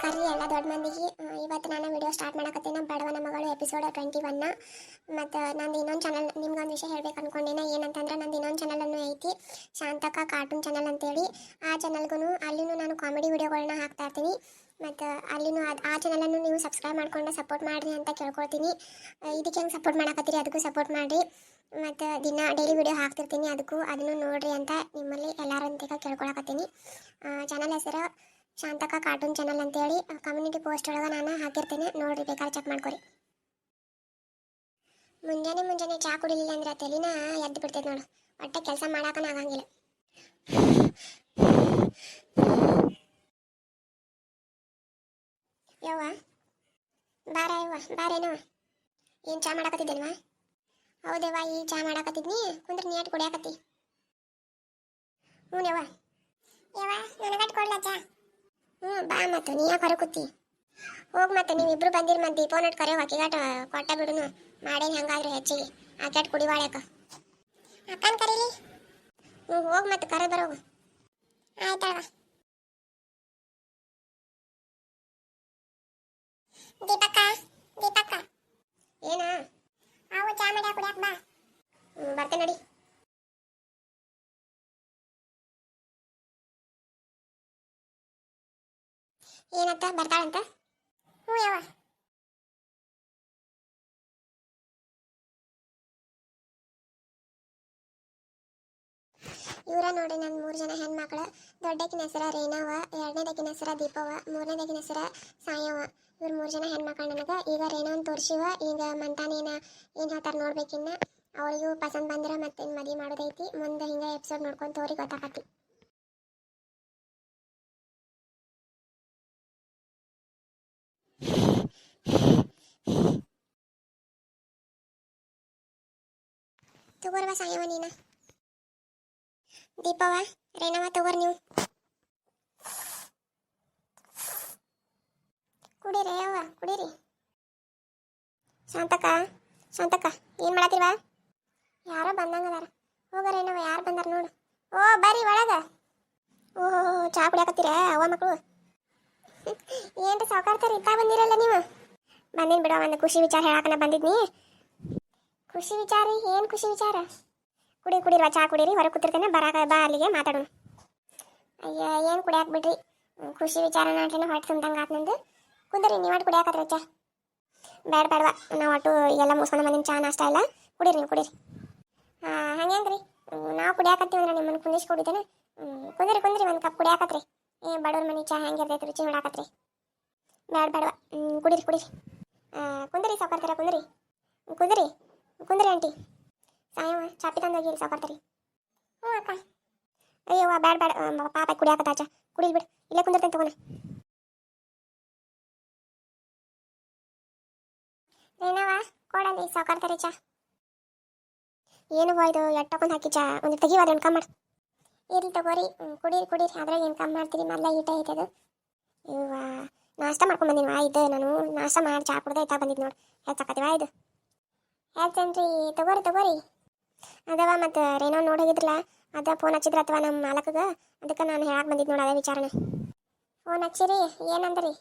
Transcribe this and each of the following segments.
ನಮಸ್ಕಾರ ರೀ ಎಲ್ಲ ದೊಡ್ಡ ಮಂದಿಗೆ. ಇವತ್ತು ನಾನು ವಿಡಿಯೋ ಸ್ಟಾರ್ಟ್ ಮಾಡಕತ್ತೀನಿ. ಬಡವನ ಮಗಳು ಎಪಿಸೋಡ್ 21. ಮತ್ತು ನಂದು ಇನ್ನೊಂದು ಚಾನಲ್ ನಿಮ್ಗೊಂದು ವಿಷಯ ಹೇಳ್ಬೇಕು ಅನ್ಕೊಂಡಿನ. ಏನಂತಂದ್ರೆ ನಂದು ಇನ್ನೊಂದು ಚಾನಲನ್ನು ಐತಿ, ಶಾಂತಕ ಕಾರ್ಟೂನ್ ಚಾನಲ್ ಅಂತೇಳಿ. ಆ ಚಾನಲ್ಗೂ ಅಲ್ಲಿನೂ ನಾನು ಕಾಮಿಡಿ ವಿಡಿಯೋಗಳನ್ನ ಹಾಕ್ತಾ ಇರ್ತೀನಿ. ಮತ್ತು ಅಲ್ಲಿನೂ ಆ ಚಾನಲನ್ನು ನೀವು ಸಬ್ಸ್ಕ್ರೈಬ್ ಮಾಡ್ಕೊಂಡು ಸಪೋರ್ಟ್ ಮಾಡಿರಿ ಅಂತ ಕೇಳ್ಕೊಳ್ತೀನಿ. ಇದಕ್ಕೆ ಹೆಂಗೆ ಸಪೋರ್ಟ್ ಮಾಡಕತ್ತೀರಿ ಅದಕ್ಕೂ ಸಪೋರ್ಟ್ ಮಾಡಿರಿ. ಮತ್ತು ದಿನ ಡೈಲಿ ವಿಡಿಯೋ ಹಾಕ್ತಿರ್ತೀನಿ, ಅದನ್ನು ನೋಡಿರಿ ಅಂತ ನಿಮ್ಮಲ್ಲಿ ಎಲ್ಲರಂತ ಕೇಳ್ಕೊಳಕತ್ತೀನಿ. ಚಾನಲ್ ಹೆಸರು ಶಾಂತಕ ಕಾರ್ಟೂನ್ ಚಾನಲ್ ಅಂತೇಳಿ ಕಮ್ಯುನಿಟಿ ಪೋಸ್ಟ್ ಒಳಗೆ ನಾನು ಹಾಕಿರ್ತೇನೆ, ನೋಡ್ರಿ ಬೇಕಾದ್ರೆ ಚೆಕ್ ಮಾಡ್ಕೊರಿ. ಮುಂಜಾನೆ ಚಹಾ ಕುಡಿಲಿಲ್ಲ ಅಂದ್ರೆ ತಲೆನ ಎದ್ದು ಬಿಡ್ತೈತೆ ನೋಡು, ಒಟ್ಟೆ ಕೆಲಸ ಮಾಡಾಕನ ಆಗಂಗಿಲ್ಲ. ಯವ್ವ ಬಾರೇನವ ಏನು ಚಹಾ ಮಾಡಾಕತ್ತಿದ್ದೇನವ? ಹೌದೇವ, ಈ ಚಹಾ ಮಾಡಾಕತ್ತಿದ್ನಿ, ಕುಂದ್ರೆ ನೀಟ್ ಕುಡಿಯಾಕತ್ತಿ. ಹ್ಞೂ ಯವ್ವ ನನಗಟ್ಟು ಕೊಡ್ಲ ಚಹಾ? ಬಾ ಮತ್ತು ನೀ ಯಾಕೆ ಹೊರಕುತ್ತಿ? ಹೋಗಿ ಮತ್ತೆ ನೀವಿಬ್ರು ಬಂದಿರಿ, ಮತ್ತೆ ದೀಪೋ ನಟ್ ಕರೆ ಹೊಕಿಗಾಟ ಕೊಟ್ಟ ಬಿಡುನು ಮಾಡೇನು ಹೆಂಗಾದ್ರೆ ಹೆಚ್ಚಿಗೆ ಆಕೆಟ್ ಕುಡಿವಾಳ್ಯಾಕ. ಅಕ್ಕನ ಕರೀಲಿ? ಹೋಗಿ ಮತ್ತೆ ಕರೆ ಬರೋಗು. ಆಯ್ತವ. ದೀಪಕ್ಕ ಏನ? ಅವು ಚಾ ಮಾಡ್ಯಾಕ ಕುಡಿಯಾಕ ಬಾ. ಬರ್ತೇನೆ ನಡಿ. ಏನಂತ ಬರ್ತಾಳಂತ? ಹ್ಞೂ ಯವ್ವ. ಇವರ ನೋಡಿ ನನ್ನ 3 ಜನ ಹೆಣ್ಮಕ್ಳು. ದೊಡ್ಡಕಿನ ಹೆಸರ ರೇಣವ, ಎರಡನೇದಕಿನ ಹೆಸರ ದೀಪವ, ಮೂರನೇದಕಿನ ಹೆಸರ ಸಾಯವ. ಇವ್ರು 3 ಜನ ಹೆಣ್ಮಕ್ಳು ನನಗೆ. ಈಗ ರೇಣವನ್ ತೋರಿಸಿವ, ಈಗ ಮಂತಾನೇನ ಏನು ಹೇಳ್ತಾರೆ ನೋಡ್ಬೇಕಿನ್ನ. ಅವಳಿಗೂ ಪಸಂದ್ ಬಂದ್ರೆ ಮತ್ತೆ ಮದುವೆ ಮಾಡೋದೈತಿ. ಮುಂದೆ ಹಿಂಗೆ ಎಪಿಸೋಡ್ ನೋಡ್ಕೊಂತ ಅವ್ರಿಗೆ ಗೊತ್ತಾಗತ್ತಿ. ತಗೋರ್ವ ಸಾಯವ ನೀನ. ದೀಪವ ರೇಣವ ತಗೋರ್ ನೀವು. ಕುಡೀರಿ ಅವ್ವ ಕುಡೀರಿ. ಶಾಂತಕ ಏನು ಮಾಡತ್ತೀವ? ಯಾರೋ ಬಂದಂಗದಾರ. ಹೋಗ ರೇಣವ, ಯಾರು ಬಂದಾರ ನೋಡು. ಓ ಬರ್ರಿ ಒಳಗ. ಓಹೋ ಚಹಾ ಕುಡಿಯಾಕತ್ತೀರ ಅವ್ವ ಮಕ್ಕಳು? ಏನ್ರಿ ಸಾವುಕಾರ್ತಾರ ಇತ್ತ ಬಂದಿರಲ್ಲ ನೀವು? ಬಂದಿನ ಬಿಡೋ, ಒಂದು ಖುಷಿ ವಿಚಾರ ಹೇಳಾಕನ ಬಂದಿದ್ನಿ. ಖುಷಿ ವಿಚಾರ? ಏನು ಖುಷಿ ವಿಚಾರ? ಕುಡಿರ್ವ ಚಹಾ ಕುಡೀರಿ, ಹೊರಗೆ ಕೂತಿರ್ತೇನೆ, ಬಾ ಅಲ್ಲಿಗೆ ಮಾತಾಡೋಣ. ಅಯ್ಯ ಏನು ಕುಡಿಯಾಕ ಬಿಡ್ರಿ, ಖುಷಿ ವಿಚಾರ ನಾಟ್ಲೇನ ಹೊಟ್ಟೆ ತುಂಬ್ದಂಗೆ ಆತು ನಂದು. ಕುಂದ್ರಿ ನೀವು ಒಟ್ಟು ಕುಡಿಯಾಕತ್ರಿ ಚಹಾ? ಬೇಡವಾ, ನಾವು ಒಟ್ಟು ಎಲ್ಲ ಮುಗಿಸ್ಕೊಂಡು ಬಂದಿನ ಚಹಾ ನಾಷ್ಟ ಎಲ್ಲ ಕುಡೀರಿ ನೀವು ಕುಡೀರಿ. ಹಂಗೇನ್ರಿ ನಾವು ಕುಡಿಯಾಕತ್ತೀವಿ ಅಂದ್ರೆ ನಿಮ್ಮನ್ನು ಕುಂದಿಸಿ ಕುಡಿತೇನೆ. ಕುಂದ್ರಿ ಒಂದು ಕಪ್ ಕುಡಿಯಾಕತ್ರಿ. ಬಡವ್ರ ಮನೆ ಚಹಾ ಹೆಂಗಿರ್ತೈತೆ ರುಚಿ ನೋಡಾಕತ್ರಿ. ಬೇಡವಾ ಕುಡೀರಿ. ಕುಂದ್ರಿ ಸಾವುಕಾರ್ತಾರ, ಕುಂದ್ರಿ ಆಂಟಿ. ಸಾಯವ ಚಾಪಿ ತಂದೋಗಿ ಸಾವುಕಾರ್ತಾರಿ. ಹ್ಞೂ ಅಕ್ಕ. ಅಯ್ಯವ್ವ ಬೇಡ ಪಾಪ ಕುಡಿಯಾಕತ್ತ ಚಾ ಕುಡಿಲ್ ಬಿಡು, ಇಲ್ಲೇ ಕುಂದಿರ್ತೇನೆ ತಗೋಣ. ಏನವ ಕೊಡಲಿ ಸಾವುಕಾರ್ತಾರಿ ಚಾ? ಏನು ಇದು ಎಟ್ಟಕೊಂಡ್ ಹಾಕಿ ಚಾ ಒಂದು ತೆಗಿವಾದ ಒಂದು ಕಮ್ಮಿ ಮಾಡಿ. ಇರ್ಲಿ ತಗೋರಿ, ಕುಡೀರಿ ಅದ್ರಾಗ ಏನು ಕಮ್ಮಿ ಮಾಡ್ತೀರಿ, ಮೊದಲ ಈಟ ಐತದು. ಇವ ನಾಷ್ಟ ಮಾಡ್ಕೊಂಡು ಬಂದಿನಿ ಇದು, ನಾನು ನಾಷ್ಟ ಮಾಡಿ ಚಾ ಕುಡ್ದೆ ಐತಾ ಬಂದಿದ್ದು ನೋಡಿ. ಹೆಚ್ಚಾಕತ್ತೀವ ಇದು ಹೆಚ್ಚೇನ್ರಿ? ತಗೋರಿ. ಅದವ ಮತ್ತು ರೇನೋ ನೋಡಿ ಹೋಗಿದ್ರಲ್ಲ, ಅದ ಫೋನ್ ಹಚ್ಚಿದ್ರ ಅಥವಾ ನಮ್ಮ ಮಾಲಕಗೆ, ಅದಕ್ಕೆ ನಾನು ಹೇಳಕ್ಕೆ ಬಂದಿದ್ದು ನೋಡಿ ಅದೇ ವಿಚಾರನ. ಫೋನ್ ಹಚ್ಚಿರಿ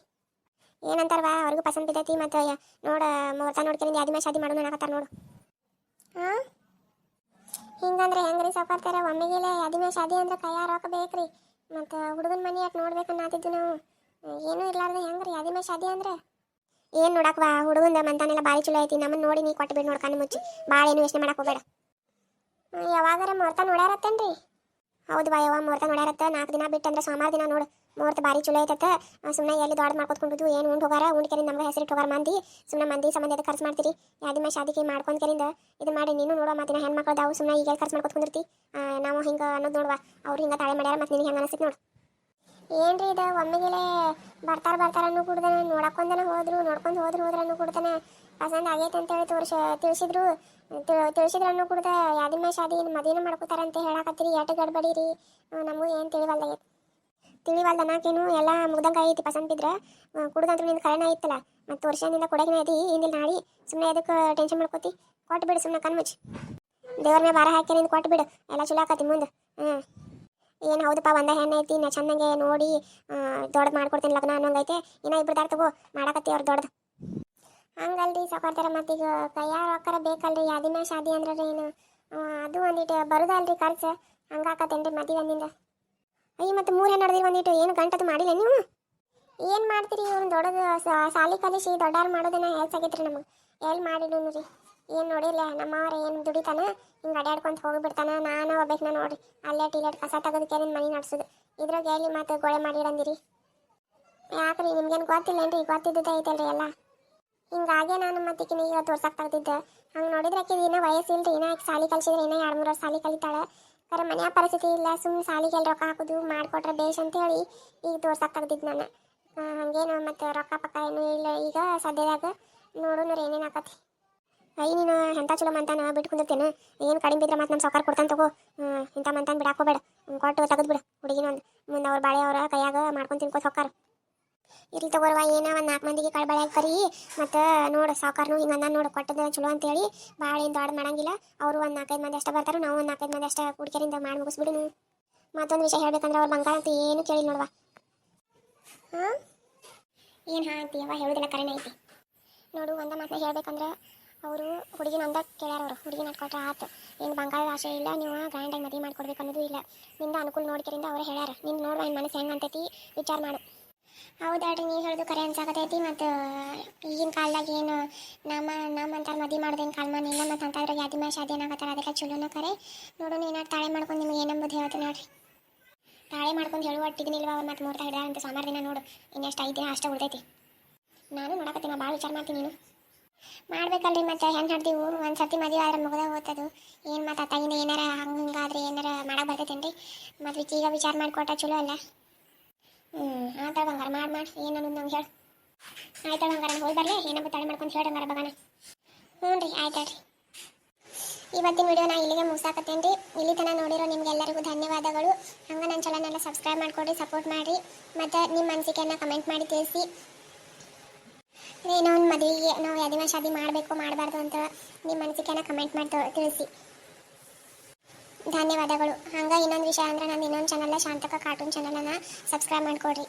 ಏನಂತಾರವ? ಅವ್ರಿಗೂ ಪಸಂದ್ ಬಿದ್ದೈತಿ. ಮತ್ತು ನೋಡ ಮುಹೂರ್ತ ನೋಡ್ಕೊಂಡು ಯಾದಿ ಮೇಲೆ ಶಾದಿ ಮಾಡೋಣ ಅನ್ನಕತ್ತಾರ ನೋಡು. ಹಾಂ ಹಿಂಗಂದ್ರೆ ಹೆಂಗ್ರಿ ಸಾವುಕಾರ್ತಾರ? ಒಮ್ಮೆಗೆಲೆ ಯಾದಿ ಮೇಲೆ ಶಾದಿ ಅಂದ್ರೆ ಕೈಯಾರ ರೊಕ್ಕ ಬೇಕ್ರಿ. ಮತ್ತು ಹುಡುಗನ ಮನೆ ಯಾಕೆ ನೋಡ್ಬೇಕನ್ನತ್ತಿದ್ದು ನಾವು? ಏನೂ ಇರ್ಲಾರ್ದೆ ಹೆಂಗ್ರಿ ಯಾದಿ ಮೇಲೆ ಶಾದಿ ಅಂದ್ರೆ? ಏನು ನೋಡಕ್ವಾ, ಹುಡುಗಂದ ಮಂತಾನೆಲ್ಲ ಭಾರಿ ಚಲೋ ಐತಿ. ನಮ್ಮನ್ನು ನೋಡಿ ನೀ ಕೊಟ್ಟು ಬಿಡು ನೋಡ್ಕೊಂಡು ಮುಚ್ಚಿ, ಭಾಳ ಏನು ಯೋಚನೆ ಮಾಡಕ್ಕೆ ಹೋಗಬೇಡ. ಯಾವಾಗಾರ ಮುಹೂರ್ತ ನೋಡ್ಯಾರತ್ತೇನ್ರಿ? ಹೌದು ಬಾ ಯವ್ವ, ಮುಹೂರ್ತ ನೋಡ್ಯಾರತ್ತ. 4 ದಿನ ಬಿಟ್ಟು ಅಂದ್ರೆ ಸೋಮವಾರ ದಿನ ನೋಡು ಮುಹೂರ್ತ ಭಾರಿ ಚಲೋ ಐತತ್ತ. ಸುಮ್ಮನೆ ಎಲ್ಲಿ ದೊಡ್ಡ ಮಾಡ್ಕೊತ್ಕೊಂಡು ಏನು ಉಂಡು ಹೋಗಾರ, ಉಂಡ್ಕೆರಿಂದ ನಮ್ಗೆ ಹೆಸರಿಟ್ಟು ಹೋಗಾರ ಮಂದಿ. ಸುಮ್ಮನೆ ಮಂದಿ ಸಂಬಂಧ ಎದಕ್ಕೆ ಖರ್ಚು ಮಾಡ್ತೀರಿ? ಯಾದಿ ಮೇಲೆ ಶಾದಿಗೆ ಮಾಡ್ಕೊಂಡ್ಕೆರಿಂದ ಇದು ಮಾಡಿ ನೀನು ನೋಡುವ. ಮತ್ತಿನ ಹೆಣ್ಮಕ್ಳದಾವು ಸುಮ್ಮನೆ ಈಗ ಖರ್ಚು ಮಾಡ್ಕೊತ್ಕೊಂಡಿರ್ತಿ. ನಾವು ಹಿಂಗೆ ಅನ್ನೋದು ನೋಡುವ, ಅವ್ರು ಹಿಂಗೆ ತಾಳೆ ಮಾಡ್ಯಾರ, ಮತ್ತು ನಿನಗೆ ಹೆಂಗೆ ಅನಿಸ್ತೈತೆ ನೋಡು. ಏನ್ರಿ ಇದು ಒಮ್ಮೆಗೆಲೆ ಬರ್ತಾರ ಅನ್ನೋ ಕೂಡ್ದಾನೆ ನೋಡಕ್ಕೊಂದನ ನೋಡ್ಕೊಂಡು ಹೋದ್ರನ್ನು ಕೂಡ್ತಾನೆ ಪಸಂದ್ ಆಗೈತೆ ಅಂತೇಳಿ ತಿಳಿಸಿದ್ರನ್ನು ಕೂಡ ಯಾದಿ ಮೇಲೆ ಶಾದಿ ಮದುವೆನ ಮಾಡ್ಕೋತಾರಂತ ಹೇಳಾಕತ್ತೀರಿ. ಎಟ್ಟು ಗಡ್ಬಡಿರಿ, ನಮಗೂ ಏನು ತಿಳಿವಲ್ದ ನಾಕೇನು ಎಲ್ಲ ಮುಗ್ದಂಗೆ ಐತಿ. ಪಸಂದ್ ಬಿದ್ರೆ ಕುಡ್ದಂತೂ ನಿಂದು ಕರೆನ ಐತಲ್ಲ, ಮತ್ತು ವರ್ಷದಿಂದ ಕೊಡಗಿನ ಐತಿ. ಹಿಂದಿಲ್ ನಾಡಿ ಸುಮ್ಮನೆ ಅದಕ್ಕೆ ಟೆನ್ಷನ್ ಮಾಡ್ಕೋತಿ. ಕೊಟ್ಟು ಬಿಡು ಸುಮ್ಮನೆ ಕಣ್ಮುಚ್ಚಿ. ದೇವ್ರನ್ನೇ ಭಾರ ಹಾಕಿ ನಿಂದು ಕೊಟ್ಟು ಬಿಡು, ಎಲ್ಲ ಚಲೋ ಆಕತಿ ಮುಂದೆ. ಏನು ಹೌದಪ್ಪ ಒಂದ ಹೆಣ್ಣು ಐತಿ ನಾ ಚಂದಂಗೆ ನೋಡಿ ದೊಡ್ಡದು ಮಾಡ್ಕೊಡ್ತೀನಿ ಲಗ್ನ ಅನ್ನೋಂಗೈತೆ ಇನ್ನ ಇಬ್ರದಾರ ತಗೋ ಮಾಡಕತ್ತಿ ಅವ್ರು ದೊಡ್ಡದು ಹಂಗಲ್ರಿ ಸಾಕಾಡ್ತಾರ ಮತ್ತೀಗ ಕೈಯಾರ ರೊಕ್ಕರ ಬೇಕಲ್ರಿ ಯಾದಿನ ಶಾದಿ ಅಂದ್ರೆ ಏನು ಅದು ಒಂದಿಟ್ಟು ಬರುದಲ್ರಿ ಖರ್ಚು ಹಂಗಾಕತ್ತೇನ್ರಿ ಮದುವೆ ಒಂದಿಂದ ಅಯ್ಯ ಮತ್ತೆ 3 ಹೆಣ್ಣು ನಡೆದಿರಿ ಒಂದಿಟ್ಟು ಏನು ಗಂಟದು ಮಾಡಿಲ್ಲ ನೀವು ಏನು ಮಾಡ್ತೀರಿ ಇವ್ನು ದೊಡ್ಡದು ಸಾಲಿ ಕಲಿಸಿ ದೊಡ್ಡಾರು ಮಾಡೋದನ್ನ ಹೆಚ್ಚಾಗೈತ್ರಿ ನಮಗೆ ಎಲ್ಲಿ ಮಾಡಿಡೋನು ರೀ ಏನು ನೋಡಿಲ್ಲ ನಮ್ಮವ್ರ ಏನು ದುಡಿತಾನ ಹಿಂಗೆ ಅಡ್ಯಾಡ್ಕೊಂತ ಹೋಗಿಬಿಡ್ತಾನ ನಾನು ಒಬ್ಬಾಕಿನ ನೋಡ್ರಿ ಅಲ್ಲೇ ಟಿಲೆಟ್ ಕಸ ತೆಗೆದಕ್ಕೆ ಮನೆ ನಡೆಸೋದು ಇದ್ರಾಗ ಎಲ್ಲಿ ಮತ್ತೆ ಗೋಳೆ ಮಾಡಿಡಂದಿರಿ ಯಾಕ್ರಿ ನಿಮ್ಗೇನು ಗೊತ್ತಿಲ್ಲೇನ್ರಿ ಗೊತ್ತಿದ್ದದ ಐತಲ್ರಿ ಎಲ್ಲ ಹಿಂಗಾಗೆ ನಾನು ಮತ್ತಿಕಿನ ಈಗ ತೋರ್ಸಕ್ಕೆ ತೆಗ್ದಿದ್ದೆ ಹಂಗೆ ನೋಡಿದ್ರೆ ಆಕಿದು ಇನ್ನೂ ವಯಸ್ಸಿಲ್ರಿ ಇನ್ನೂ ಆಕೆ ಸಾಲಿ ಕಲಿಸಿದ್ರೆ ಇನ್ನೂ 2-3 ವರ್ಷ ಸಾಲಿ ಕಲಿತಾಳೆ ಖರೆ ಮನೆಯ ಪರಿಸ್ಥಿತಿ ಇಲ್ಲ ಸುಮ್ಮನೆ ಸಾಲಿಗೆ ಎಲ್ಲಿ ರೊಕ್ಕ ಹಾಕೋದು ಮಾಡಿಕೊಟ್ರೆ ಬೇಷ್ ಅಂತೇಳಿ ಈಗ ತೋರ್ಸಕ್ಕೆ ತೆಗ್ದಿದ್ದು ನಾನು ಹಾಗೇನು ಮತ್ತು ರೊಕ್ಕ ಪಕ್ಕ ಏನೂ ಇಲ್ಲ ಈಗ ಸದ್ಯದಾಗ ನೋಡೋಣ ರೀ ಏನೇನು ಆಕತಿ ಅಯ್ಯ ನೀನು ಎಂಥ ಚಲೋ ಮಂತಾನ ಬಿಟ್ಟು ಕುಂದಿರ್ತೇನೆ ಏನು ಕಡಿಮೆ ಬಿದ್ರೆ ಮತ್ತೆ ನಮ್ಮ ಸಾವ್ಕಾರ ಕೊಡ್ತಾನೆ ತಗೋ ಇಂಥ ಮಂತಾನ ಬಿಡಾಕೋಬೇಡ ಕೊಟ್ಟು ತೆಗೆದ್ಬಿಡು ಹುಡುಗಿನೊಂದು ಮುಂದೆ ಅವ್ರ ಬಾಳೆ ಅವರ ಕೈಯಾಗ ಮಾಡ್ಕೊಂಡು ತಿನ್ಕೋತ ಹೊಕ್ಕಾರ ಇರ್ಲಿ ತಗೋರ್ವ ಏನೋ ಒಂದು 4 ಮಂದಿಗೆ ಕಳ್ಬಳೆಯಾಗಿ ಕರಿ ಮತ್ತು ನೋಡು ಸಾವ್ಕಾರನು ಹಿಂಗೆ ಅಂದ ನೋಡು ಕೊಟ್ಟದ ಚಲೋ ಅಂತೇಳಿ ಭಾಳ ಏನು ದೊಡ್ಡ ಮಾಡಂಗಿಲ್ಲ ಅವರು ಒಂದು 4-5 ಮಂದಿ ಅಷ್ಟೇ ಬರ್ತಾರೆ ನಾವು ಒಂದು 4-5 ಮಂದಿ ಅಷ್ಟೇ ಹುಡುಗಿಯರಿಂದ ಮಾಡಿ ಮುಗಿಸ್ಬಿಡು ಮತ್ತೊಂದು ವಿಷಯ ಹೇಳ್ಬೇಕಂದ್ರೆ ಅವ್ರ ಬಂಗಾರ ಅಂತ ಏನು ಕೇಳಿ ನೋಡುವ ಹಾಂ ಏನು ಹಾಂ ಅಂತೀಯವ ಹೇಳೋದಿಲ್ಲ ಕರೆನೇ ಐತಿ ನೋಡು ಒಂದ ಮಾತನ್ನ ಹೇಳ್ಬೇಕಂದ್ರೆ ಅವರು ಹುಡುಗಿನ ಒಂದ ಕೇಳ್ಯಾರ ಅವರು ಹುಡುಗಿ ನಡ್ಕೊಟ್ರೆ ಆತು ಏನು ಬಂಗಾರದ ಆಸೆ ಇಲ್ಲ ನೀವು ಗ್ರ್ಯಾಂಡಾಗಿ ಮದುವೆ ಮಾಡ್ಕೊಡ್ಬೇಕು ಅನ್ನೋದು ಇಲ್ಲ ನಿಂದ ಅನುಕೂಲ ನೋಡ್ಕರಿಂದ ಅವ್ರು ಹೇಳ್ಯಾರ ನಿನ್ನ ನೋಡುವ ನನ್ನ ಮನಸ್ಸು ಹೆಂಗೆ ಅಂತೈತಿ ವಿಚಾರ ಮಾಡು ಹೌದಾಡ್ರಿ ನೀವು ಹೇಳೋದು ಕರೆ ಅನ್ಸಾಕತೈತಿ ಮತ್ತು ಈಗಿನ ಕಾಲದಾಗ ಏನು ನಮ್ಮಂತಾರೆ ಮದುವೆ ಮಾಡೋದೇನು ಕಾಲ್ಮಾನ ಇಲ್ಲ ಮತ್ತು ಅಂತಂದ್ರೆ ಯಾದಿ ಶಾದಿ ಏನಾಗತ್ತಾರ ಅದಕ್ಕೆ ಚಲೋನ ಕರೆ ನೋಡೋಣ ಏನಾರು ತಾಳೆ ಮಾಡ್ಕೊಂಡು ನಿಮ್ಗೆ ಏನಂಬುದು ಹೇಳ್ತೀನಿ ನೋಡ್ರಿ ತಾಳೆ ಮಾಡ್ಕೊಂಡು ಹೇಳುವ ಒಟ್ಟಿಗಿನಿಲ್ವ ಅವ್ರು ಮತ್ತು ಮುಹೂರ್ತ ಹಿಡಿದ ಅಂತ ಸೋಮವಾರ ದಿನ ನೋಡು ಇನ್ನೆಷ್ಟು 5 ದಿನ ಅಷ್ಟೇ ಉಳ್ದೈತಿ ನಾನು ನೋಡಕತ್ತೀನಿ ಭಾಳ ವಿಚಾರ ಮಾಡ್ತೀನಿ ನೀನು ಮಾಡ್ಬೇಕಲ್ರಿ ಮತ್ತು ಹೆಣ್ಣು ಹಡ್ದೀವು ಒಂದು ಸರ್ತಿ ಮದುವೆ ಆದ್ರೆ ಮುಗ್ದ ಹೋಗ್ತದು ಏನು ಮತ್ತು ಅತ್ತಾಗಿಂದ ಏನಾರ ಹಂಗೆ ಹಿಂಗಾದ್ರೆ ಏನಾರ ಮಾಡಕ್ಕೆ ಬರ್ತೈತೇನ್ರಿ ಮತ್ತು ಈಗ ವಿಚಾರ ಮಾಡಿಕೊಟ್ರೆ ಚಲೋ ಅಲ್ಲ ಆಯ್ತು ಬಂಗಾರ ಮಾಡಿ ಏನು ಅನ್ನೋದು ನಂಗೆ ಹೇಳು ಆಯ್ತು ಬಂಗಾರ ಹೋಗಿ ಬರಲಿ ಏನಪ್ಪ ತಾಳೆ ಮಾಡ್ಕೊಂಡು ಹೇಳಿ ಬಂಗಾರ ಬಗಾನ ಹ್ಞೂ ರೀ ಆಯ್ತು ರೀ ಇವತ್ತಿನ ವಿಡಿಯೋ ನಾ ಇಲ್ಲಿಗೆ ಮುಗಿಸಾಕತ್ತೇನೆ ರೀ ಇಲ್ಲಿ ತನಕ ನೋಡಿರೋ ನಿಮಗೆಲ್ಲರಿಗೂ ಧನ್ಯವಾದಗಳು ಹಂಗೆ ನನ್ನ ಚಾನಲ್ನೆಲ್ಲ ಸಬ್ಸ್ಕ್ರೈಬ್ ಮಾಡಿಕೊಡ್ರಿ ಸಪೋರ್ಟ್ ಮಾಡಿರಿ ಮತ್ತು ನಿಮ್ಮ ಅನಿಸಿಕೆಯನ್ನು ಕಮೆಂಟ್ ಮಾಡಿ ತಿಳಿಸಿ ಏನೋ ಒಂದು ಮದುವೆಗೆ ನಾವು ಯಾದಿನ ಶಾದಿ ಮಾಡಬೇಕು ಮಾಡಬಾರ್ದು ಅಂತ ನಿಮ್ಮ ಅನಿಸಿಕೆಯನ್ನು ಕಮೆಂಟ್ ಮಾಡಿ ತಿಳಿಸಿ ಧನ್ಯವಾದಗಳು ಹಂಗೆ ಇನ್ನೊಂದು ವಿಷಯ ಅಂದರೆ ನಾನು ಇನ್ನೊಂದು ಚಾನಲ್ ಶಾಂತಕ ಕಾರ್ಟೂನ್ ಚಾನಲನ್ನು ಸಬ್ಸ್ಕ್ರೈಬ್ ಮಾಡಿಕೊಡ್ರಿ